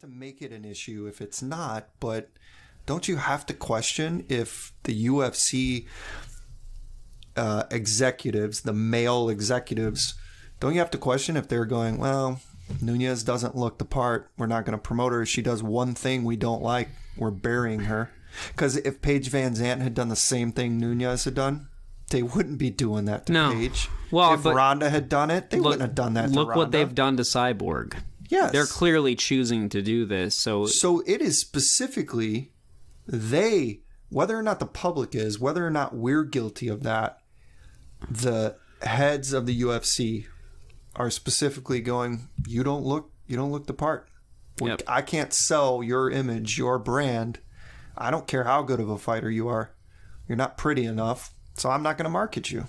to make it an issue if it's not, but don't you have to question if the UFC executives, the male executives, don't you have to question if they're going, well, Nunes doesn't look the part. We're not going to promote her. She does one thing we don't like. We're burying her. Because if Paige Van Zandt had done the same thing Nunes had done, they wouldn't be doing that to Paige. Well, if Ronda had done it, they wouldn't have done that to Ronda. Look what they've done to Cyborg. Yes. They're clearly choosing to do this. So it is specifically they, whether or not the public is, whether or not we're guilty of that, the heads of the UFC are specifically going, you don't look the part. Yep. I can't sell your image, your brand. I don't care how good of a fighter you are. You're not pretty enough, so I'm not going to market you.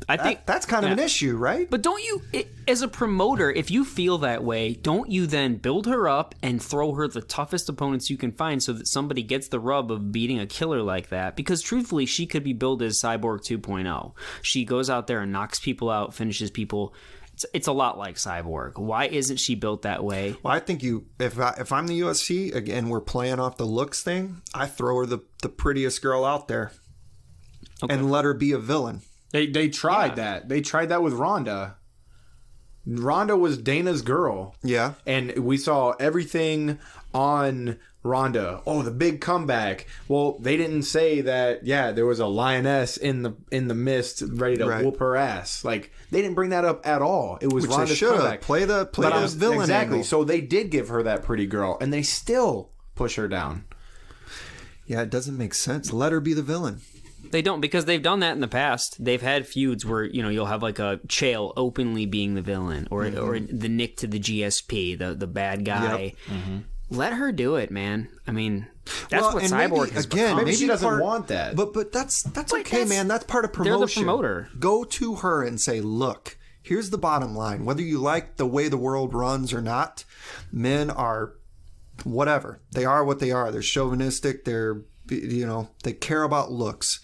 I think that's kind of an issue, right? But don't you, as a promoter, if you feel that way, don't you then build her up and throw her the toughest opponents you can find so that somebody gets the rub of beating a killer like that? Because truthfully, she could be billed as Cyborg 2.0. She goes out there and knocks people out, finishes people. It's a lot like Cyborg. Why isn't she built that way? Well, I think if I'm the UFC, again, we're playing off the looks thing, I throw her the prettiest girl out there and let her be a villain. They tried that. They tried that with Ronda. Ronda was Dana's girl. Yeah. And we saw everything on Ronda. Oh, the big comeback. Well, they didn't say that, there was a lioness in the mist ready to whoop her ass. Like, they didn't bring that up at all. It was Ronda's comeback. Play the villain exactly. angle. So they did give her that pretty girl, and they still push her down. Yeah, it doesn't make sense. Let her be the villain. They don't, because they've done that in the past. They've had feuds where, you'll have like a Chael openly being the villain or the Nick to the GSP, the bad guy. Yep. Mm-hmm. Let her do it, man. I mean, that's what Cyborg has become. Maybe she doesn't want that. But that's okay, man. That's part of promotion. They're the promoter. Go to her and say, look, here's the bottom line. Whether you like the way the world runs or not, men are whatever. They are what they are. They're chauvinistic. They care about looks.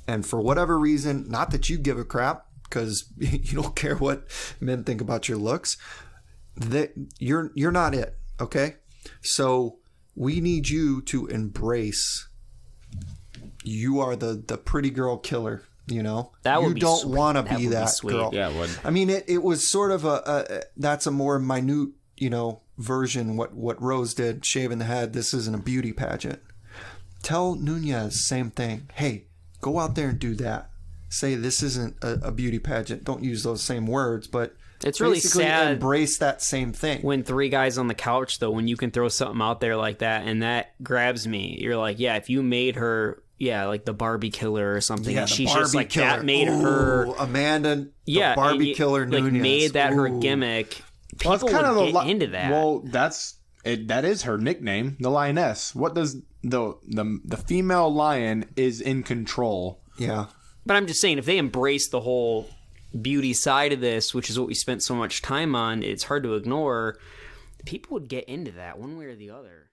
And for whatever reason, not that you give a crap, because you don't care what men think about your looks, that you're not it, okay? So we need you to embrace you are the pretty girl killer, That would you be don't sweet. want to be that girl. Yeah, it would. I mean, it was sort of that's a more minute, version what Rose did, shaving the head. This isn't a beauty pageant. Tell Nunes same thing. Hey, go out there and do that. Say this isn't a beauty pageant. Don't use those same words, but it's really sad. Embrace that same thing. When three guys on the couch, though, when you can throw something out there like that, and that grabs me, you're like, if you made her, like the Barbie killer or something, and she's just like killer. That made her Amanda, the Barbie killer Nunes. Like made that her gimmick. People would get into that. Well, that is her nickname, the Lioness. What does the female lion is in control? Yeah. But I'm just saying, if they embrace the whole beauty side of this, which is what we spent so much time on, it's hard to ignore. People would get into that one way or the other.